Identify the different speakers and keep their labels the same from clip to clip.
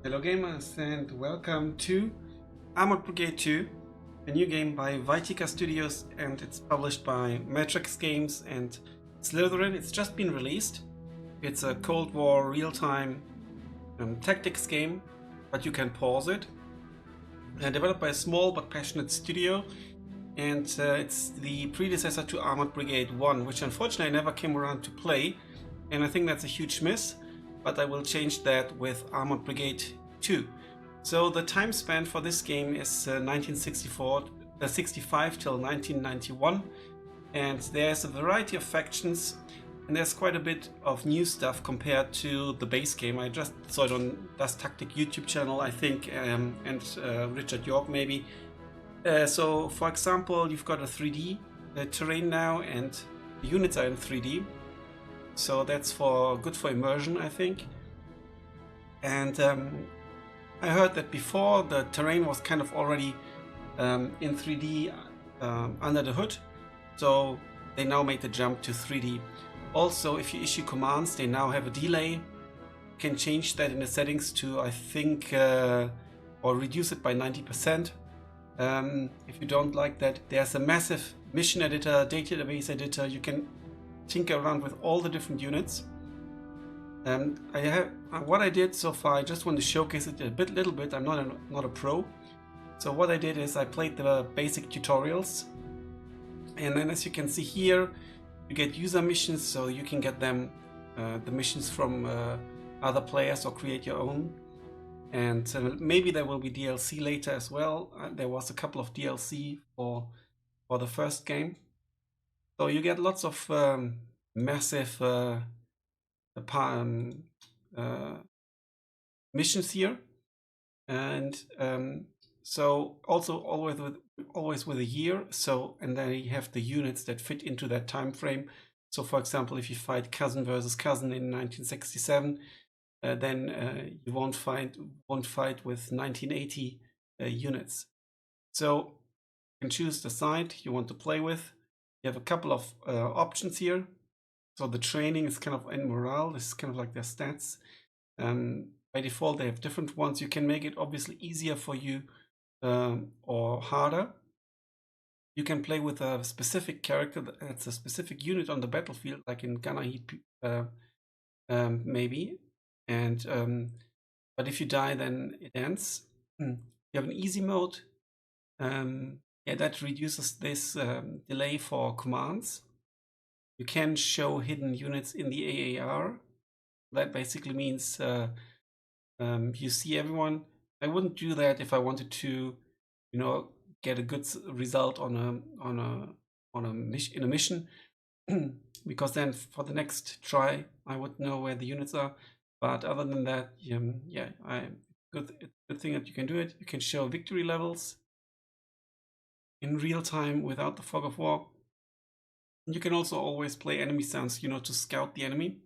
Speaker 1: Hello gamers and welcome to Armored Brigade II, a new game by Veittika Studios, and it's published by Matrix Games and Slytherin. It's just been released. It's a Cold War real-time tactics game, but you can pause it. Developed by a small but passionate studio, and it's the predecessor to Armored Brigade I, which unfortunately I never came around to play, and I think that's a huge miss. But I will change that with Armored Brigade II. So the time span for this game is 1965 till 1991, and there's a variety of factions, and there's quite a bit of new stuff compared to the base game. I just saw it on Das Taktik YouTube channel, I think, and Richard York maybe. So for example, you've got a 3D terrain now, and the units are in 3D. So that's good for immersion, I think. And I heard that before the terrain was kind of already in 3D under the hood, so they now made the jump to 3D. Also, if you issue commands, they now have a delay. You can change that in the settings to, I think, or reduce it by 90%. If you don't like that, there's a massive mission editor, database editor. You can tinker around with all the different units. What I did so far, I just want to showcase it a little bit. I'm not a pro, so what I did is I played the basic tutorials, and then as you can see here, you get user missions, so you can get them the missions from other players or create your own. And maybe there will be DLC later as well. There was a couple of DLC for the first game. So you get lots of massive missions here, and so also always with a year. So, and then you have the units that fit into that time frame. So for example, if you fight cousin versus cousin in 1967, then you won't fight with 1980 units. So you can choose the side you want to play with. You have a couple of options here. So the training is kind of in morale. This is kind of like their stats. By default, they have different ones. You can make it obviously easier for you or harder. You can play with a specific character that's a specific unit on the battlefield, like in Gunner Heat maybe. And but if you die, then it ends. You have an easy mode. Yeah, that reduces this delay for commands. You can show hidden units in the AAR. That basically means you see everyone. I wouldn't do that if I wanted to, get a good result in a mission, because then for the next try I would know where the units are. But other than that, yeah, good thing that you can do it. You can show victory levels in real time without the fog of war. You can also always play enemy sounds, to scout the enemy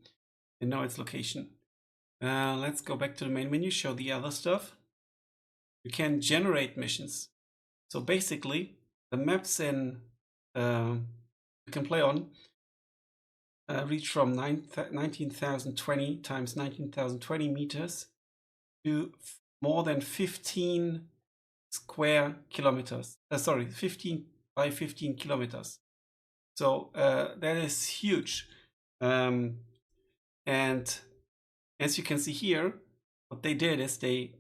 Speaker 1: and know its location. Let's go back to the main menu, show the other stuff. You can generate missions. So basically, the maps you can play on reach from 19,020 times 19,020 meters to more than 15 square kilometers. 15 by 15 kilometers. So that is huge. And as you can see here, what they did is they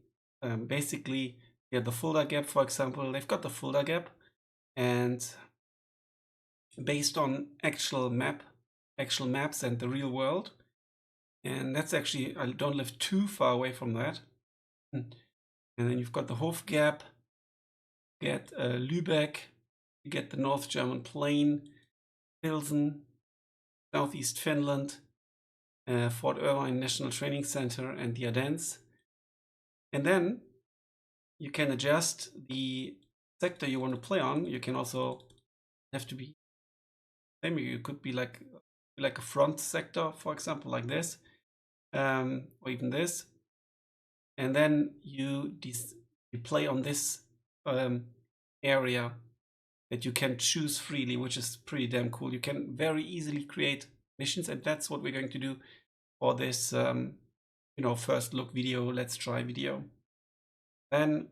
Speaker 1: basically, the Fulda gap, for example, they've got the Fulda gap, and based on actual maps and the real world. And that's actually, I don't live too far away from that. And then you've got the Hof gap, you get Lübeck, you get the North German Plain, Pilsen, Southeast Finland, Fort Irvine National Training Center, and the Ardennes. And then you can adjust the sector you want to play on. You can also have to be, maybe you could be like a front sector, for example, like this, or even this. And then you play on this area that you can choose freely, which is pretty damn cool. You can very easily create missions, and that's what we're going to do for this you know, first look video, let's try video. Then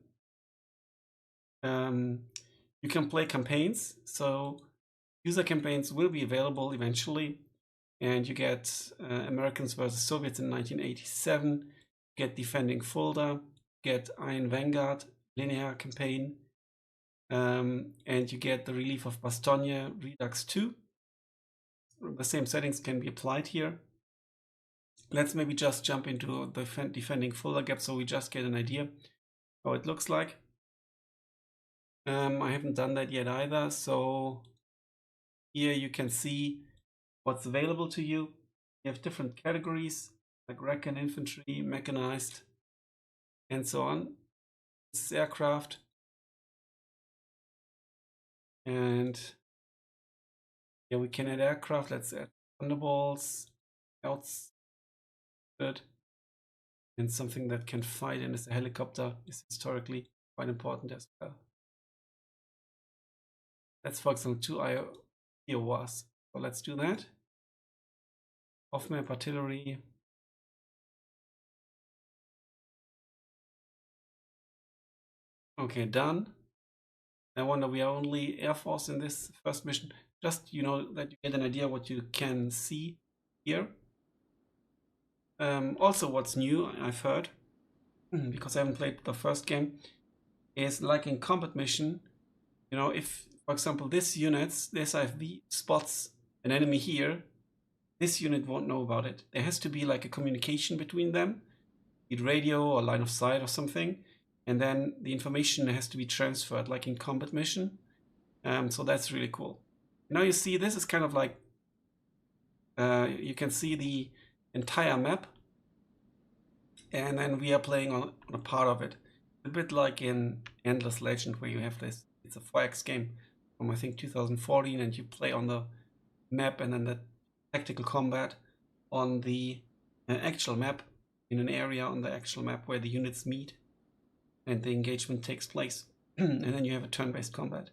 Speaker 1: you can play campaigns. So user campaigns will be available eventually, and you get Americans versus Soviets in 1987, get Defending Fulda, get Iron Vanguard linear campaign, and you get the Relief of Bastogne Redux 2. The same settings can be applied here. Let's maybe just jump into the Defending Fulda Gap so we just get an idea how it looks like. I haven't done that yet either, so here you can see what's available to you. You have different categories like Recon, Infantry, Mechanized, and so on. This is aircraft. And yeah, we can add aircraft. Let's add Thunderbolts, Scouts, and something that can fight and is a helicopter is historically quite important as well. That's, for example, 2 IOWAs. So let's do that. Off-map artillery. Okay, done. I wonder, we are only Air Force in this first mission. Just, you know, that you get an idea what you can see here. Also, what's new, I've heard, because I haven't played the first game, is like in combat mission, you know, if, for example, this IFV spots an enemy here, this unit won't know about it. There has to be like a communication between them, be it radio or line of sight or something, and then the information has to be transferred like in combat mission. So that's really cool. Now you see this is kind of like, you can see the entire map, and then we are playing on a part of it. A bit like in Endless Legend, where you have this, it's a 4X game from I think 2014, and you play on the map and then the tactical combat on the actual map, in an area on the actual map where the units meet and the engagement takes place. And then you have a turn-based combat.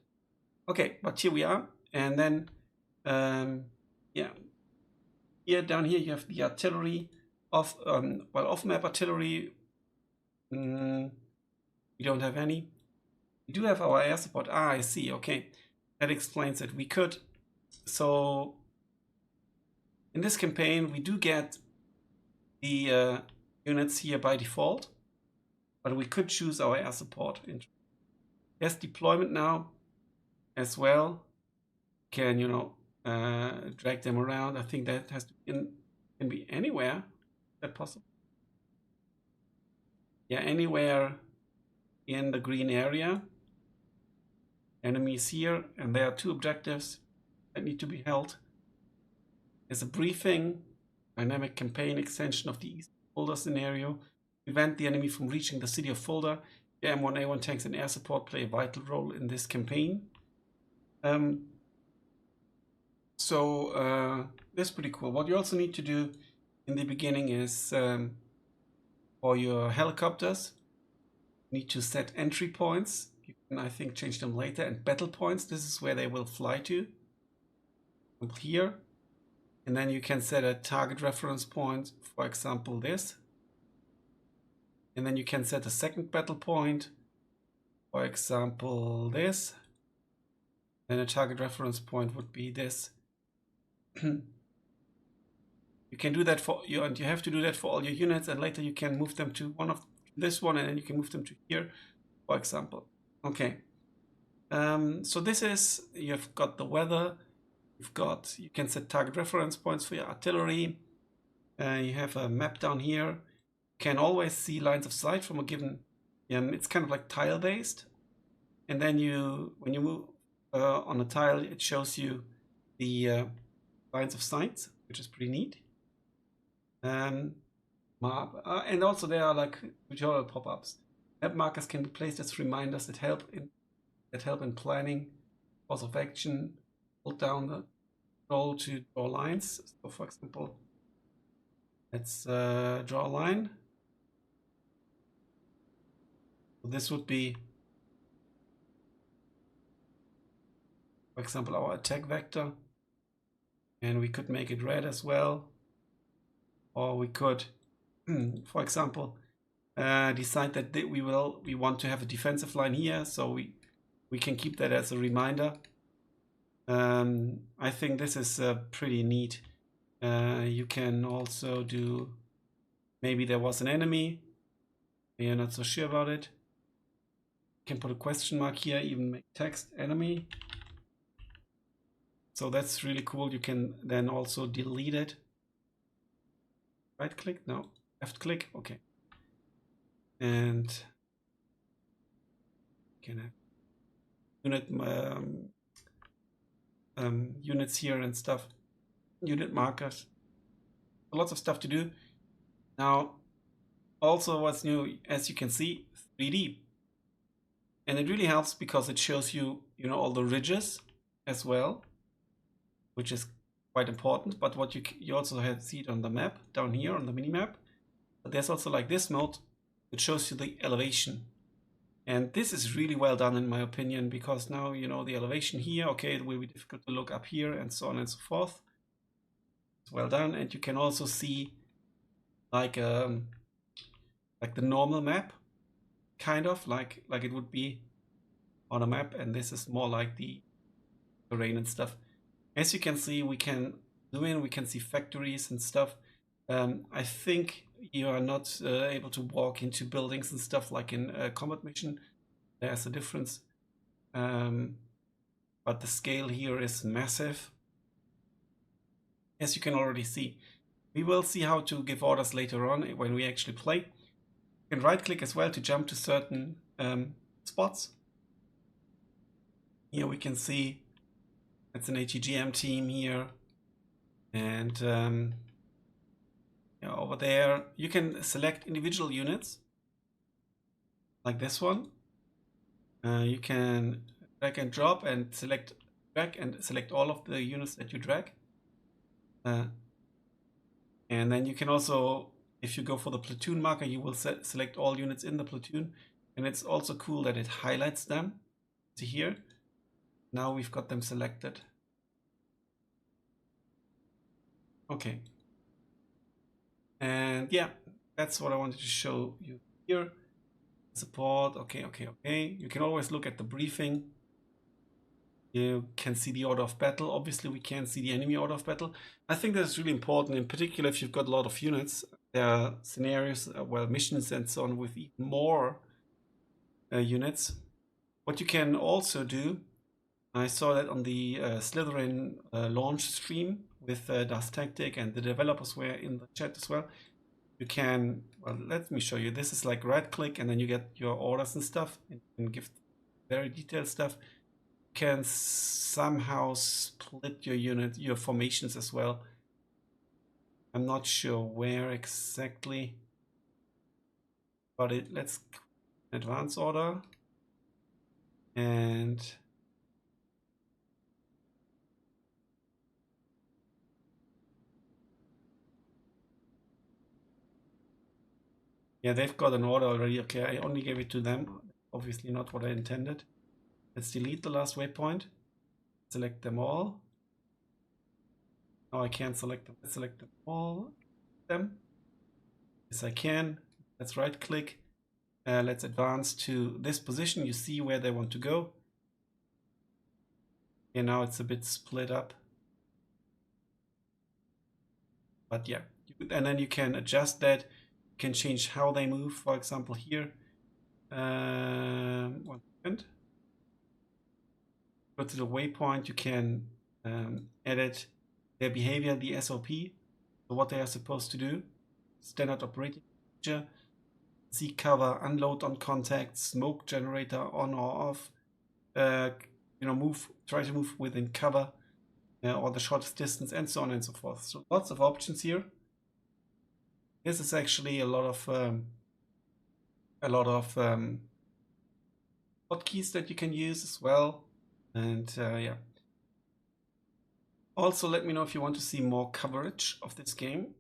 Speaker 1: Okay, but here we are. And then, yeah, here down here you have the artillery of, off-map artillery. We don't have any. We do have our air support. Ah, I see. Okay, that explains it. We could. So in this campaign, we do get the units here by default, but we could choose our air support. There's deployment now as well. Can, you know, drag them around. I think that has to can be anywhere. Is that possible? Yeah, anywhere in the green area. Enemies here, and there are 2 objectives that need to be held. There's a briefing, dynamic campaign extension of the East Fulda scenario. Prevent the enemy from reaching the city of Fulda. The M1A1 tanks and air support play a vital role in this campaign. So that's pretty cool. What you also need to do in the beginning is for your helicopters, you need to set entry points. You can, I think, change them later. And battle points, this is where they will fly to. Here. And then you can set a target reference point, for example, this. And then you can set a second battle point, for example, this. And a target reference point would be this. You can do that for you, and you have to do that for all your units, and later you can move them to one of this one, and then you can move them to here, for example. Okay. So this is, you've got the weather, you can set target reference points for your artillery. You have a map down here. You can always see lines of sight from a given, it's kind of like tile based. And then when you move on a tile, it shows you the lines of sight, which is pretty neat. And also there are like tutorial pop-ups. Map markers can be placed as reminders that help in planning, course of action. Hold down the control to draw lines. So for example, let's draw a line. So this would be, for example, our attack vector. And we could make it red as well. Or we could for example, decide that we want to have a defensive line here, so we can keep that as a reminder. I think this is pretty neat. You can also do, maybe there was an enemy, you're not so sure about it. You can put a question mark here, even make text enemy. So that's really cool. You can then also delete it. Right click? No. Left click? Okay. And you can have units here and stuff. Unit markers. Lots of stuff to do. Now, also what's new, as you can see, 3D. And it really helps because it shows you, all the ridges as well, which is quite important. But what you also see it on the map down here on the mini map. But there's also like this mode, which shows you the elevation. And this is really well done in my opinion, because now the elevation here. Okay, it will be difficult to look up here and so on and so forth. It's well done, and you can also see like the normal map, kind of like it would be on a map, and this is more like the terrain and stuff. As you can see, we can zoom in, we can see factories and stuff. I think you are not able to walk into buildings and stuff like in a combat mission. There's a difference. But the scale here is massive. As you can already see. We will see how to give orders later on when we actually play. You can right click as well to jump to certain spots. Here we can see it's an ATGM team here. And over there you can select individual units like this one. You can drag and drop and drag and select all of the units that you drag. And then you can also, if you go for the platoon marker, you will select all units in the platoon. And it's also cool that it highlights them. See here. Now we've got them selected. Okay. And yeah, that's what I wanted to show you here. Support, okay. You can always look at the briefing. You can see the order of battle. Obviously, we can't see the enemy order of battle. I think that's really important, in particular if you've got a lot of units. There are scenarios, missions and so on with even more units. What you can also do, I saw that on the Slytherin launch stream with Das Tactic, and the developers were in the chat as well. You can, let me show you. This is like right click and then you get your orders and stuff, and you can give very detailed stuff. You can somehow split your unit, your formations as well. I'm not sure where exactly, but let's advance order, and yeah, they've got an order already. Okay, I only gave it to them. Obviously not what I intended. Let's delete the last waypoint. Select them all. Oh, I can't select them. Let's select them all. Yes, I can. Let's right click. Let's advance to this position. You see where they want to go. And now it's a bit split up. But yeah, and then you can adjust that. You can change how they move. For example, here. 1 second. Go to the waypoint. You can edit their behavior, the SOP, so what they are supposed to do. Standard operating procedure. See cover, unload on contact, smoke generator on or off. Try to move within cover or the shortest distance, and so on and so forth. So lots of options here. This is actually a lot of hotkeys that you can use as well. And yeah. Also, let me know if you want to see more coverage of this game.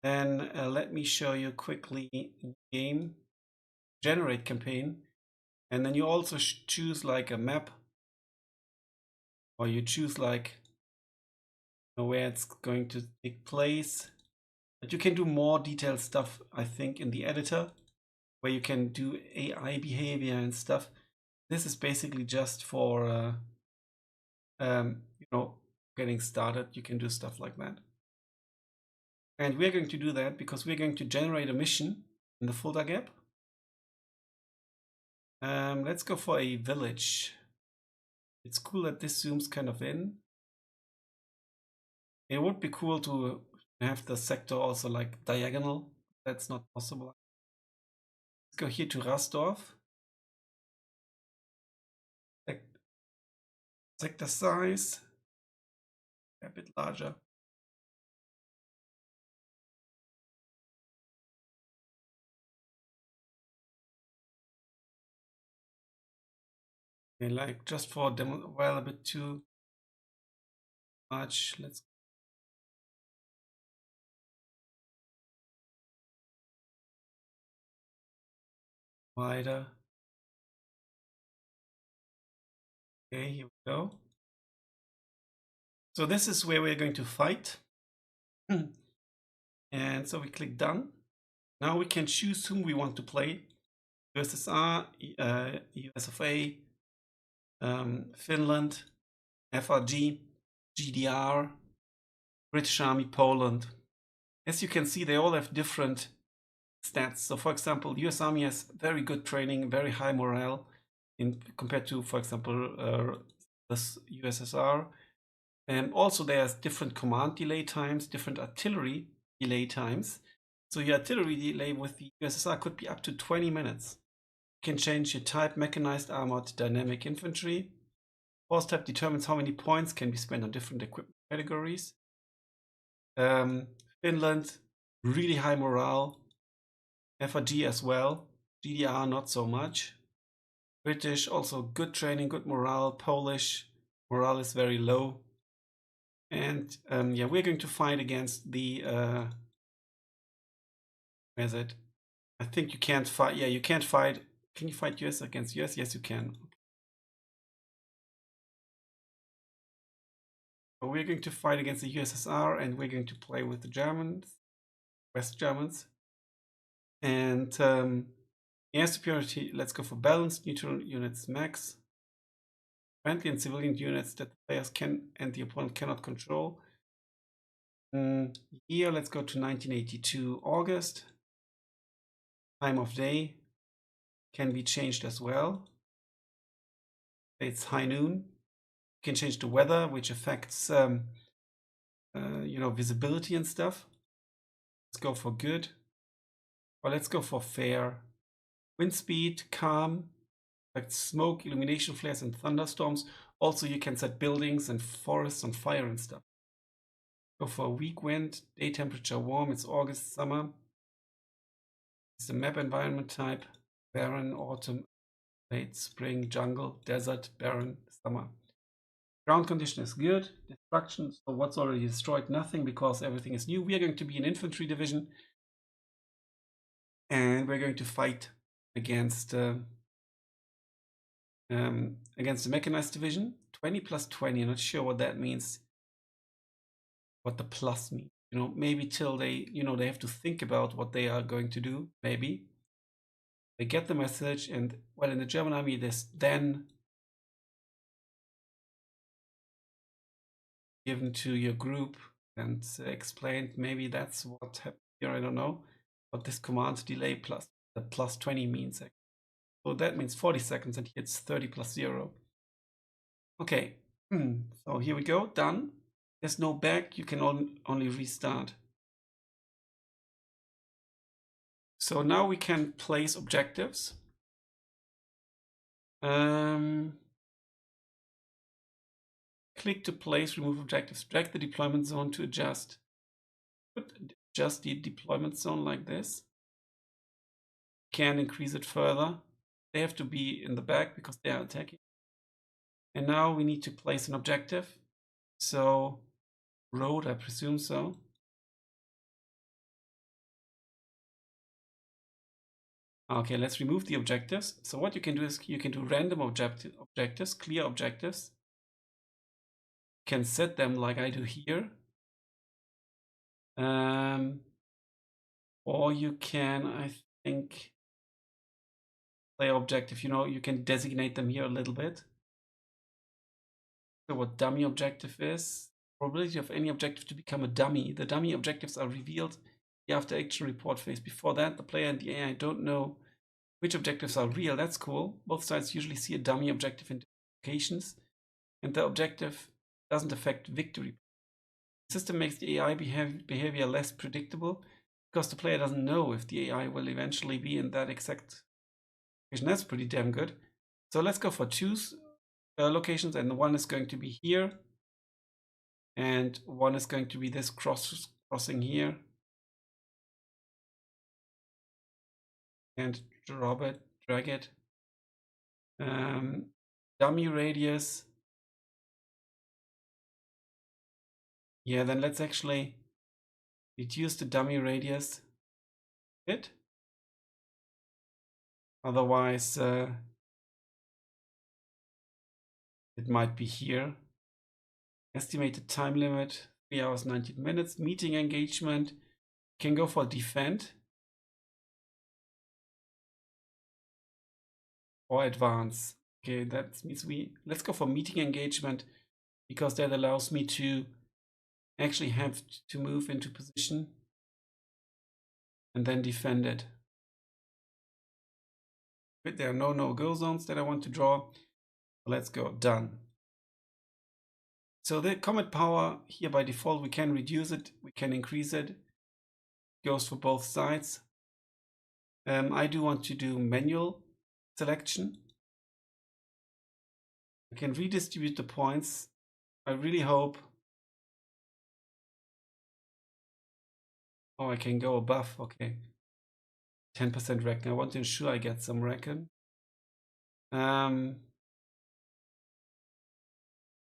Speaker 1: Then let me show you quickly game generate campaign, and then you also choose like a map, or you choose like where it's going to take place. But you can do more detailed stuff, I think, in the editor, where you can do AI behavior and stuff. This is basically just for, you know, getting started. You can do stuff like that. And we're going to do that because we're going to generate a mission in the Fulda gap. Let's go for a village. It's cool that this zooms kind of in. It would be cool to have the sector also like diagonal. That's not possible. Let's go here to Rasdorf. Sector size a bit larger. Okay, like just for demo, well, a bit too much. Let's wider. Okay, here we go. So this is where we're going to fight. And so we click done. Now we can choose whom we want to play. USSR, US of A, Finland, FRG, GDR, British Army, Poland. As you can see, they all have different stats. So for example, US Army has very good training, very high morale compared to, for example, the USSR. And also there's different command delay times, different artillery delay times. So your artillery delay with the USSR could be up to 20 minutes. You can change your type: mechanized, armored, dynamic infantry. Force type determines how many points can be spent on different equipment categories. Finland, really high morale. FRG as well. GDR, not so much. British, also good training, good morale. Polish, morale is very low. And yeah, we're going to fight against the, where is it? I think you can't fight, yeah, you can't fight. Can you fight US against US? Yes, you can. So we're going to fight against the USSR, and we're going to play with the Germans, West Germans. And air superiority, let's go for balanced neutral units max. Friendly and civilian units that the players can and the opponent cannot control. Here, let's go to 1982 August. Time of day can be changed as well. It's high noon. You can change the weather, which affects you know, visibility and stuff. Let's go for good. Or let's go for fair. Wind speed, calm, like smoke, illumination flares, and thunderstorms. Also, you can set buildings and forests on fire and stuff. Go for a weak wind, day temperature warm, it's August, summer. It's the map environment type: barren, autumn, late spring, jungle, desert, barren, summer. Ground condition is good. Destruction, so what's already destroyed? Nothing, because everything is new. We are going to be an infantry division, and we're going to fight against the mechanized division. 20 plus 20, I'm not sure what that means, what the plus means. You know, maybe till they, you know, they have to think about what they are going to do. Maybe they get the message, and well, in the German army, this then given to your group and explained. Maybe that's what happened here. I don't know what this command delay plus the plus 20 means. So that means 40 seconds, and here it's 30 plus 0. Okay, so here we go, done. There's no back, you can only restart. So now we can place objectives. Click to place, remove objectives. Drag the deployment zone to adjust. Adjust the deployment zone like this. Can increase it further. They have to be in the back because they are attacking. And now we need to place an objective. So road, I presume so. Okay, let's remove the objectives. So what you can do is you can do random objectives, clear objectives. You can set them like I do here. Or you can, I think, player objective, you can designate them here a little bit. So what dummy objective is, probability of any objective to become a dummy. The dummy objectives are revealed after action report phase. Before that, the player and the AI don't know which objectives are real. That's cool. Both sides usually see a dummy objective in locations, and the objective doesn't affect victory. The system makes the AI behavior less predictable because the player doesn't know if the AI will eventually be in that exact location. That's pretty damn good. So let's go for two locations, and one is going to be here, and one is going to be this crossing here, and drag it. Dummy radius. Yeah, then let's actually reduce the dummy radius a bit. Otherwise, it might be here. Estimated time limit, 3 hours, 19 minutes. Meeting engagement, can go for defend or advance. Okay, that means let's go for meeting engagement, because that allows me to actually have to move into position and then defend it. But there are no no-go zones that I want to draw. Let's go, done. So the combat power here by default, we can reduce it, we can increase it. Goes for both sides. I do want to do manual selection. I can redistribute the points. I really hope. Oh, I can go above, okay. 10% reckon. I want to ensure I get some reckon. And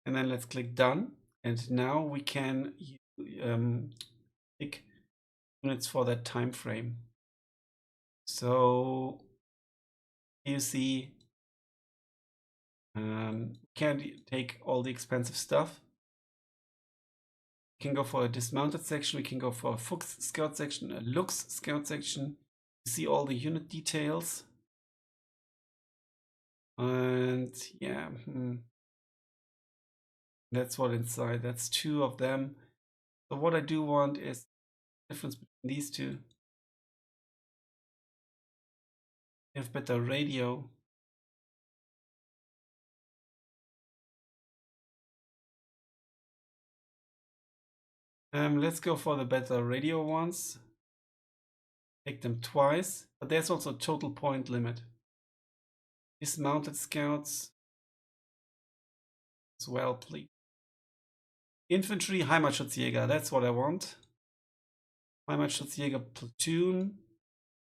Speaker 1: then let's click done. And now we can pick units for that time frame. So you see, can't take all the expensive stuff. We can go for a dismounted section. We can go for a Fuchs scout section, a Lux scout section. You see all the unit details. And yeah, that's what inside. That's two of them. So what I do want is the difference between these two. They have better radio. Let's go for the better radio ones. Take them twice, but there's also a total point limit. Dismounted scouts as well, please. Infantry, Heimatschutzjäger, that's what I want. Heimatschutzjäger platoon.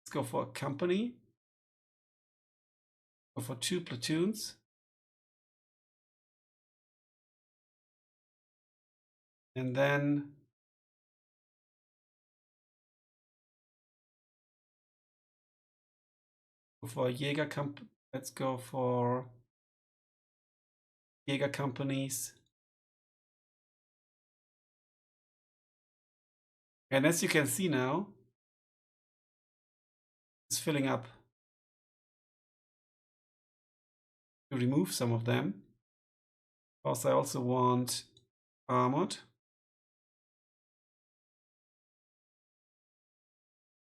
Speaker 1: Let's go for a company. Go for 2 platoons. And then go for a Jäger company. Let's go for Jäger companies. And as you can see now, it's filling up. To remove some of them. Because I also want armored.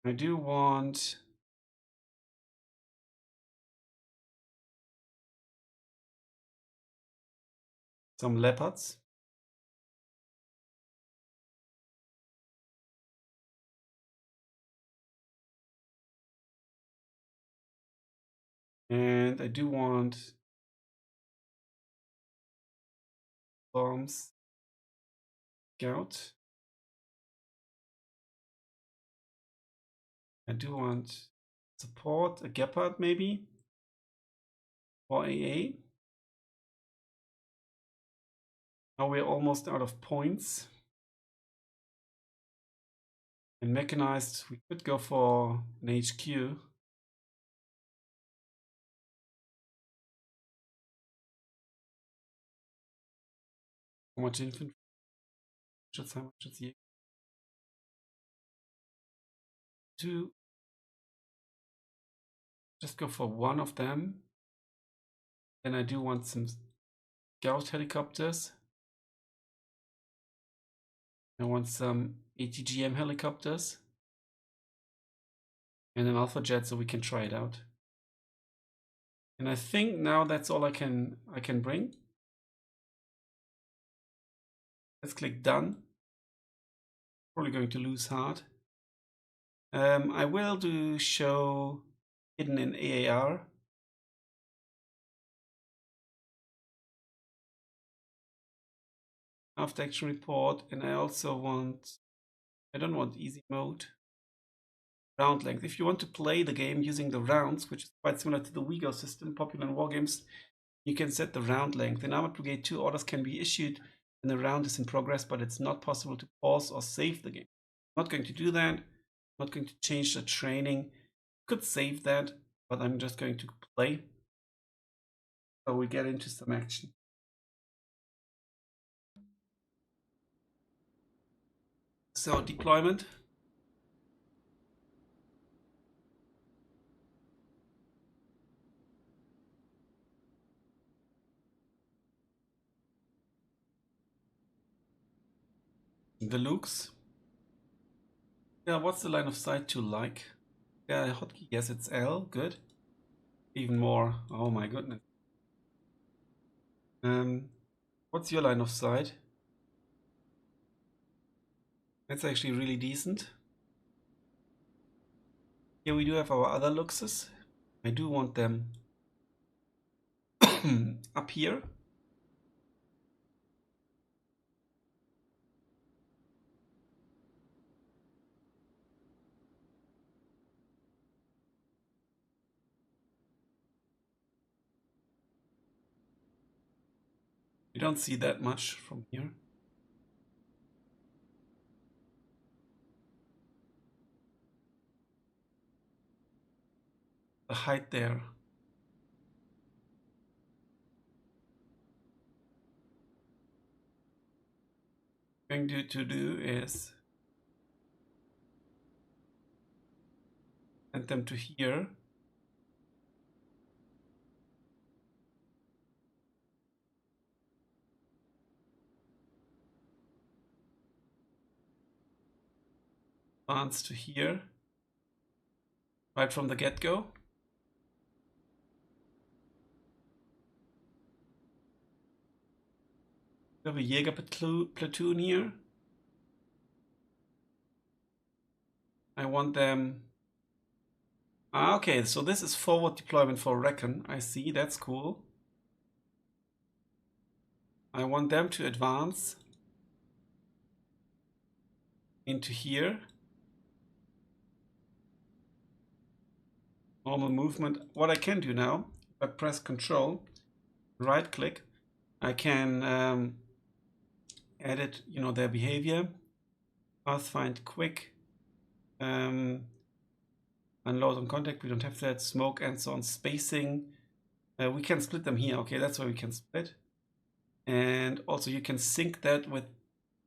Speaker 1: I do want some leopards. And I do want bombs. Scout. I do want support, a Gepard maybe, or AA. Now we're almost out of points. And mechanized, we could go for an HQ. How much infantry? How much to just go for one of them. Then I do want some scout helicopters. I want some ATGM helicopters. And an alpha jet so we can try it out. And I think now that's all I can bring. Let's click done. Probably going to lose hard. I will do show hidden in AAR. After action report, and I also want, I don't want easy mode. Round length. If you want to play the game using the rounds, which is quite similar to the WeGo system, popular in wargames, you can set the round length. In Armored Brigade 2, orders can be issued and the round is in progress, but it's not possible to pause or save the game. I'm not going to do that. I'm not going to change the training. Could save that, but I'm just going to play. So we get into some action. So deployment. The looks. Yeah, what's the line of sight to like? Yeah, hotkey, yes, it's L, good. Even more, oh my goodness. What's your line of sight? That's actually really decent. Here we do have our other luxes. I do want them up here. You don't see that much from here. The height there. What I'm going to do is send them to here. Advance to here. Right from the get-go. We have a Jäger platoon here. I want them. Okay, so this is forward deployment for Recon. I see, that's cool. I want them to advance into here. Normal movement. What I can do now, if I press Control, right click, I can edit, their behavior. Path find quick. Unload on contact, we don't have that. Smoke and so on. Spacing. We can split them here. Okay, that's where we can split. And also you can sync that with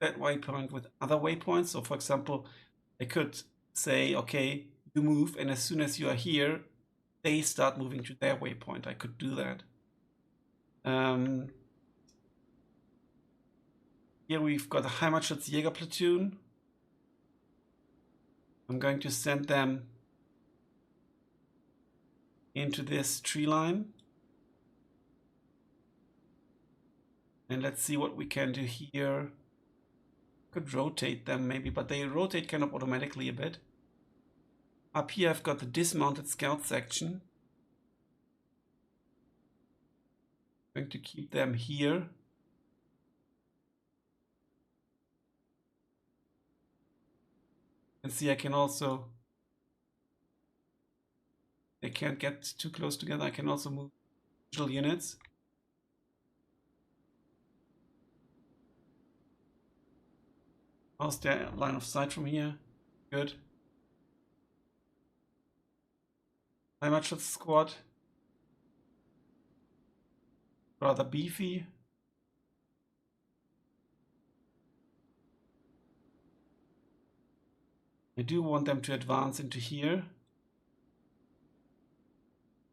Speaker 1: that waypoint with other waypoints. So for example, I could say, okay, you move, and as soon as you are here, they start moving to their waypoint. I could do that. Here we've got a Heimatschutz-Jäger platoon. I'm going to send them into this tree line. And let's see what we can do here. Could rotate them maybe, but they rotate kind of automatically a bit. Up here I've got the dismounted scout section. I'm going to keep them here. And see, I can also, they can't get too close together. I can also move digital units. How's their line of sight from here? Good. Heimatschutz squad. Rather beefy. I do want them to advance into here.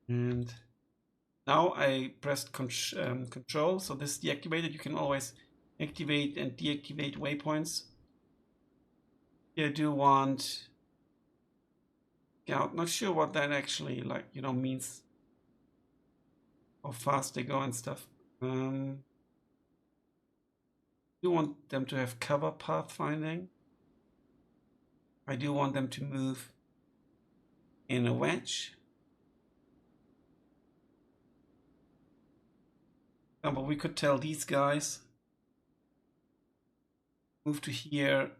Speaker 1: And now I pressed control, so this is deactivated. You can always activate and deactivate waypoints. Here I do want scout. Not sure what that actually means. How fast they go and stuff. Do want them to have cover pathfinding. I do want them to move in a wedge. But we could tell these guys move to here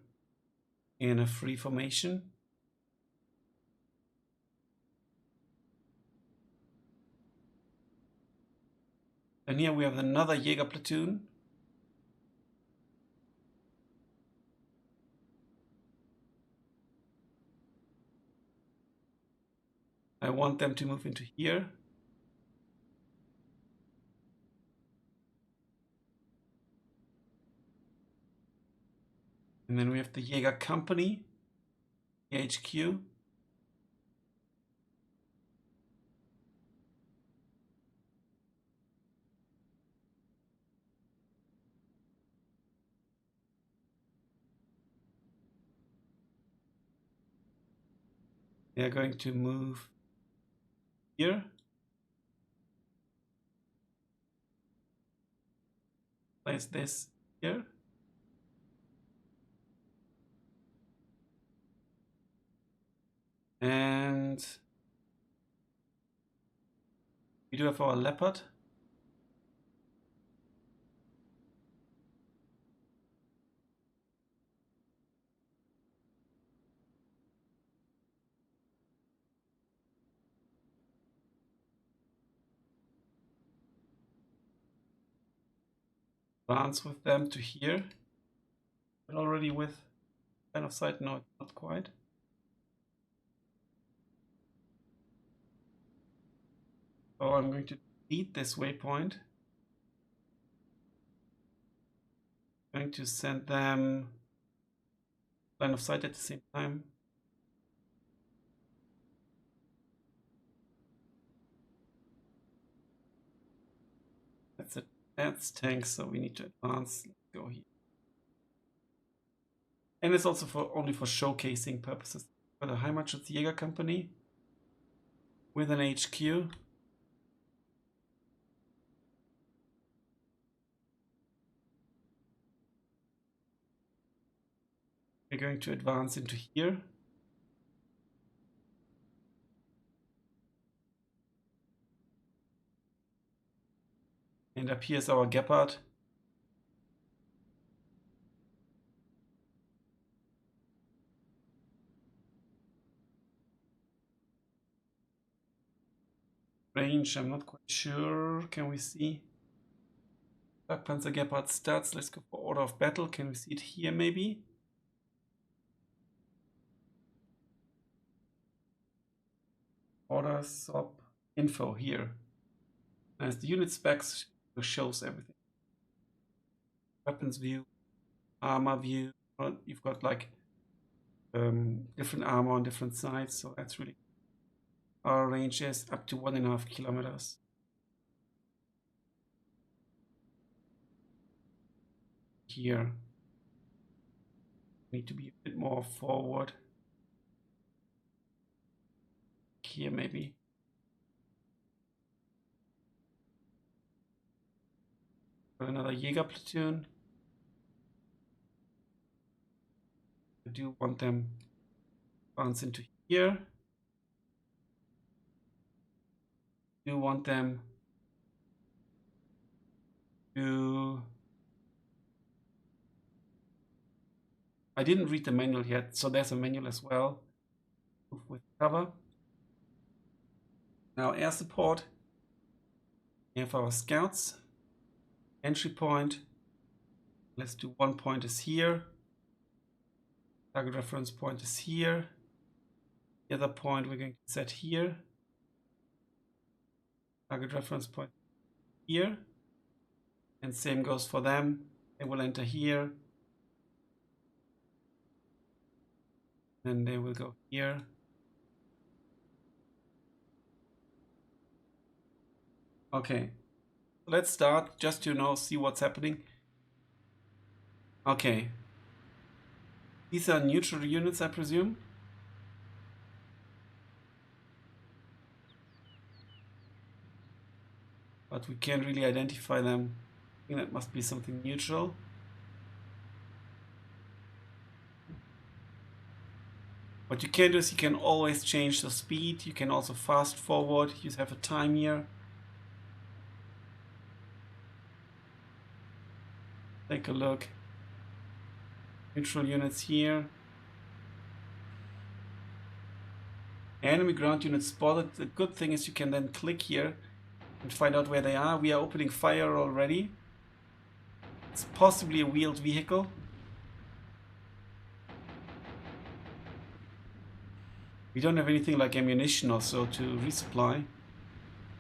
Speaker 1: in a free formation. And here we have another Jäger platoon. I want them to move into here. And then we have the Jäger company, the HQ. They are going to move here. Place this here. And we do have our Leopard. Advance with them to here. But already with line of sight, no, not quite. So I'm going to delete this waypoint. I'm going to send them line of sight at the same time. That's it. That's tanks, so we need to advance. Let's go here. And it's also only for showcasing purposes. For the Heimatschützenjäger company with an HQ. We're going to advance into here. And up here is our Gepard. Range, I'm not quite sure. Can we see? Panzer Gepard stats. Let's go for order of battle. Can we see it here maybe? Order sub info here. As the unit specs shows everything. Weapons view, armor view. You've got like different armor on different sides, so that's really. Our range is up to 1.5 kilometers. Here, need to be a bit more forward. Here maybe. Got another Jäger platoon. I do want them bounce into here. Do want them to. I didn't read the manual yet, so there's a manual as well. Move with cover. Now air support. We have our scouts. Entry point. Let's do 1 point is here. Target reference point is here. The other point we're going to set here. Target reference point here. And same goes for them. They will enter here. Then they will go here. Okay, let's start just to see what's happening. Okay, these are neutral units, I presume. But we can't really identify them. I think that must be something neutral. What you can do is you can always change the speed. You can also fast forward. You have a time here. Take a look. Neutral units here. Enemy ground units spotted. The good thing is you can then click here and find out where they are. We are opening fire already. It's possibly a wheeled vehicle. We don't have anything like ammunition or so to resupply.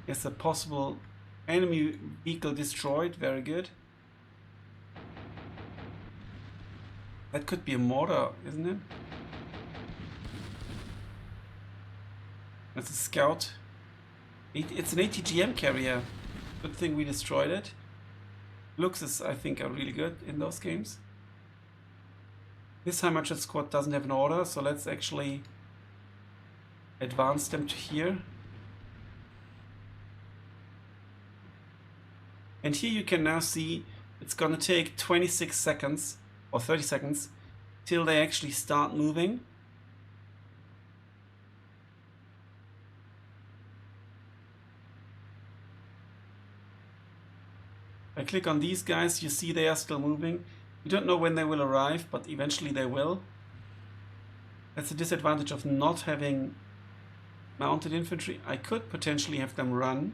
Speaker 1: Yes, a possible enemy vehicle destroyed. Very good. That could be a mortar, isn't it? That's a scout. It's an ATGM carrier. Good thing we destroyed it. Looks, I think, are really good in those games. This Heimatschutz squad doesn't have an order, so let's actually advance them to here. And here you can now see it's gonna take 26 seconds or 30 seconds till they actually start moving. I click on these guys, you see they are still moving. We don't know when they will arrive, but eventually they will. That's the disadvantage of not having mounted infantry. I could potentially have them run,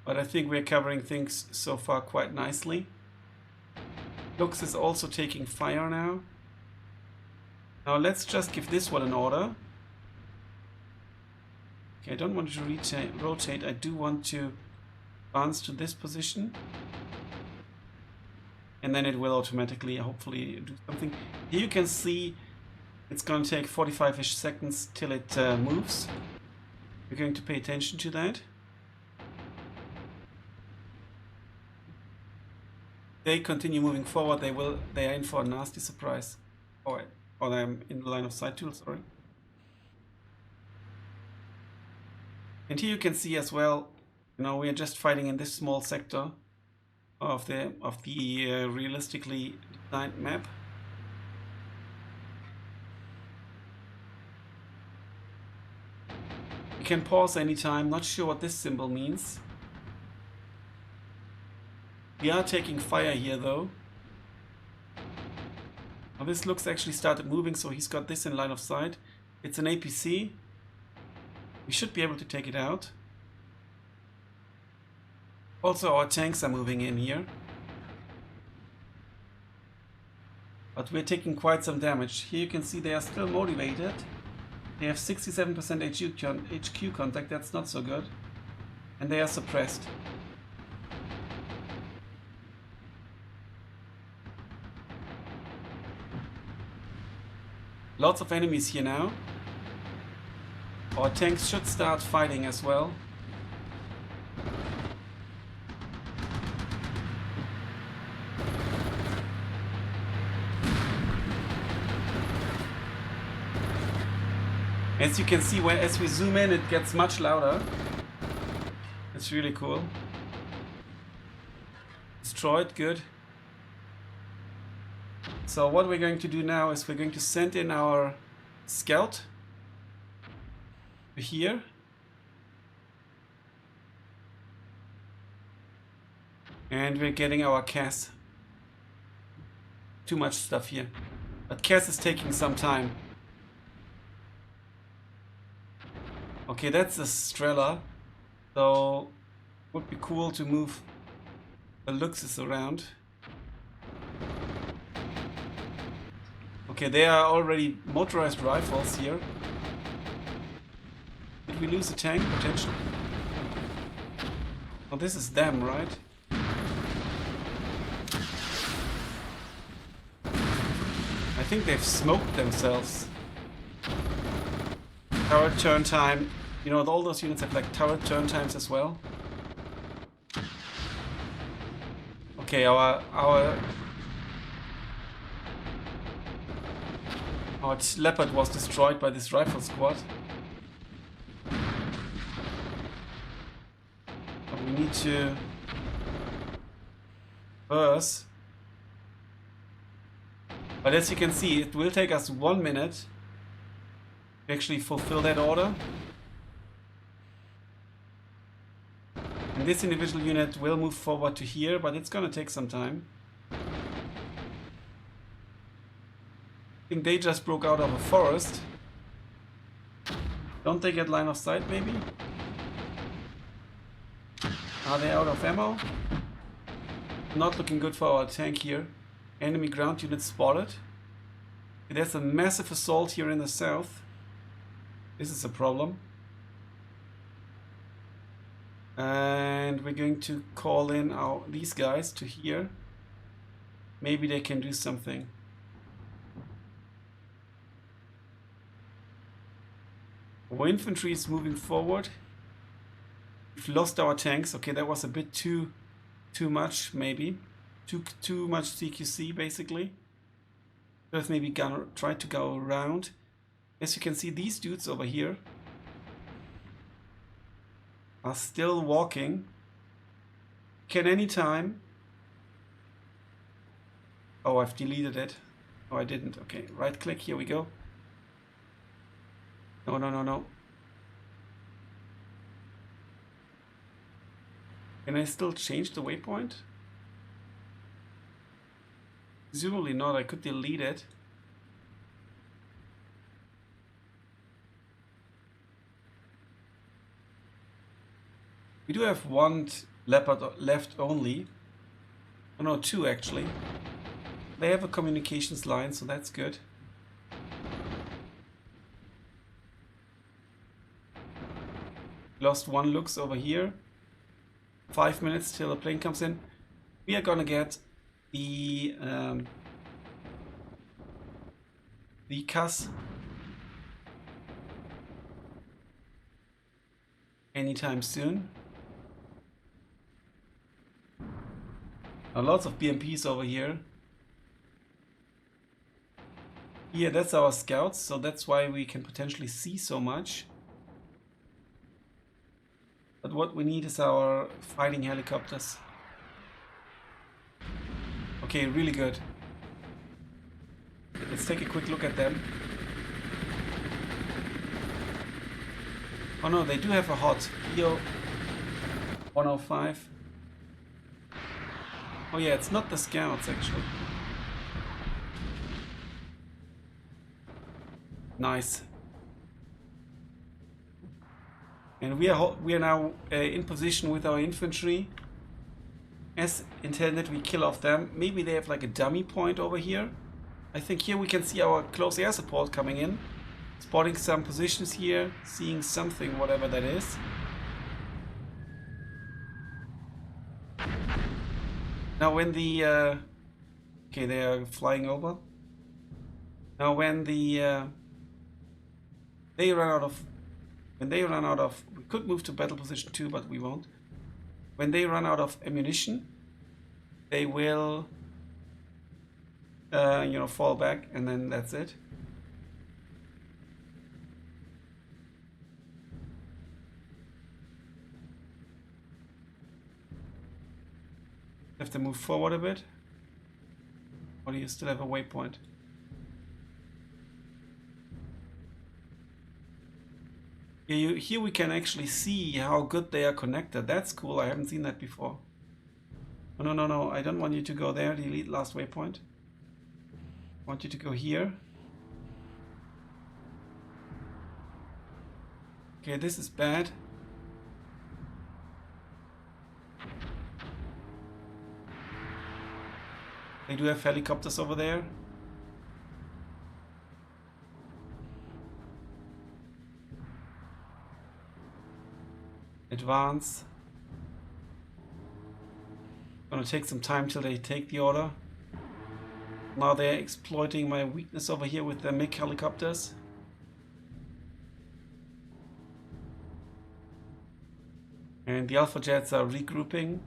Speaker 1: but I think we're covering things so far quite nicely. Lux is also taking fire now. Now let's just give this one an order. Okay, I don't want to rotate. I do want to advance to this position. And then it will automatically, hopefully, do something. Here you can see it's going to take 45-ish seconds till it moves. We're going to pay attention to that. They continue moving forward. They are in for a nasty surprise. Or I'm in the line of sight tool, sorry. And here you can see as well, we are just fighting in this small sector of the realistically designed map. You can pause anytime. Not sure what this symbol means. We are taking fire here though. Now this looks actually started moving, so he's got this in line of sight. It's an APC. We should be able to take it out. Also our tanks are moving in here. But we're taking quite some damage. Here you can see they are still motivated. They have 67% HQ contact, that's not so good. And they are suppressed. Lots of enemies here now. Our tanks should start fighting as well. As you can see, as we zoom in, it gets much louder. It's really cool. Destroyed, good. So what we're going to do now is we're going to send in our scout here. And we're getting our CAS. Too much stuff here. But CAS is taking some time. Okay, that's a Strela. So would be cool to move the Luxus around. Okay, they are already motorized rifles here. Did we lose a tank potentially? Oh, this is them, right? I think they've smoked themselves. Turret turn time. You know, all those units have like turret turn times as well. Okay, our Leopard was destroyed by this rifle squad. But we need to burst. But as you can see, it will take us 1 minute to actually fulfill that order. And this individual unit will move forward to here, but it's gonna take some time. I think they just broke out of a forest. Don't they get line of sight, maybe? Are they out of ammo? Not looking good for our tank here. Enemy ground unit spotted. There's a massive assault here in the south. This is a problem. And we're going to call in these guys to here. Maybe they can do something. Our infantry is moving forward. We've lost our tanks. Okay, that was a bit too much, maybe. Too much CQC, basically. Let's maybe try to go around. As you can see, these dudes over here are still walking. Can anytime. Oh, I've deleted it. Oh, I didn't. Okay, right click. Here we go. No, no, no, no. Can I still change the waypoint? Presumably not. I could delete it. We do have one Leopard left only. Oh no, two actually. They have a communications line, so that's good. Lost one Lux over here. 5 minutes till the plane comes in. We are gonna get the CAS anytime soon. Lots of BMPs over here. Yeah, that's our scouts, so that's why we can potentially see so much. But what we need is our fighting helicopters. Okay, really good. Let's take a quick look at them. Oh no, they do have a hot EO 105. Oh yeah, it's not the scouts actually. Nice. And we are now in position with our infantry. As intended, we kill off them. Maybe they have like a dummy point over here. I think here we can see our close air support coming in. Spotting some positions here, seeing something, whatever that is. Now when the okay, they are flying over. Now when the they run out of, we could move to battle position 2, but we won't. When they run out of ammunition, they will you know, fall back, and then that's it. Have to move forward a bit, or do you still have a waypoint? Yeah, here we can actually see how good they are connected. That's cool. I haven't seen that before. Oh, no, no, no. I don't want you to go there. Delete last waypoint. I want you to go here. Okay, this is bad. They do have helicopters over there. Advance. Gonna take some time till they take the order. Now they're exploiting my weakness over here with their MiG helicopters. And the Alpha Jets are regrouping.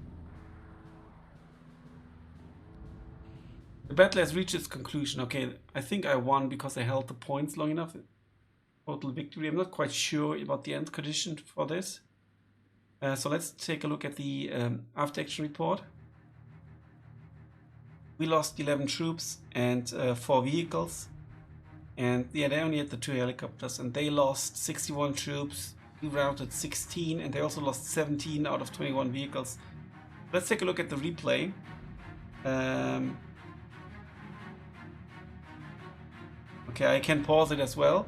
Speaker 1: The battle has reached its conclusion. Okay, I think I won because I held the points long enough. Total victory. I'm not quite sure about the end condition for this. So let's take a look at the after action report. We lost 11 troops and 4 vehicles. And yeah, they only had the 2 helicopters, and they lost 61 troops. We routed 16, and they also lost 17 out of 21 vehicles. Let's take a look at the replay. Okay, I can pause it as well.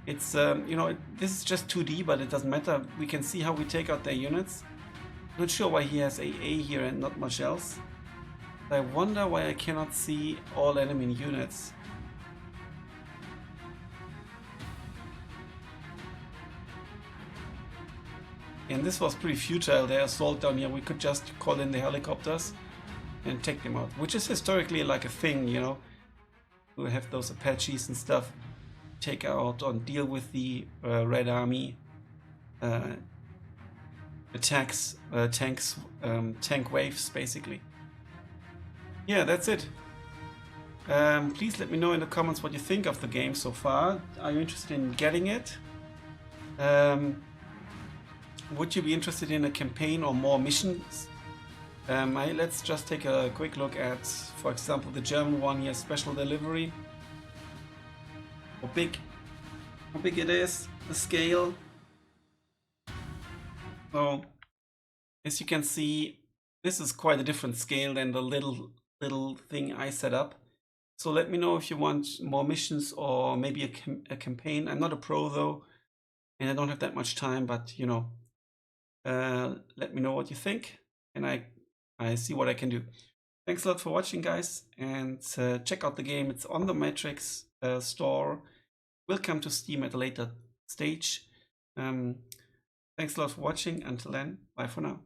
Speaker 1: It's, you know, this is just 2D, but it doesn't matter. We can see how we take out their units. Not sure why he has AA here and not much else. I wonder why I cannot see all enemy units. And this was pretty futile, their assault down here. We could just call in the helicopters and take them out, which is historically like a thing, you know. We have those Apaches and stuff, take out and deal with the Red Army attacks, tank waves, basically. Yeah, that's it. Please let me know in the comments what you think of the game so far. Are you interested in getting it? Would you be interested in a campaign or more missions? Let's just take a quick look at, for example, the German one here, special delivery. How big it is, the scale. So, as you can see, this is quite a different scale than the little thing I set up. So let me know if you want more missions or maybe a campaign. I'm not a pro though, and I don't have that much time, but you know, let me know what you think, and I see what I can do. Thanks a lot for watching, guys, and check out the game. It's on the Matrix store. Will come to Steam at a later stage. Thanks a lot for watching. Until then, bye for now.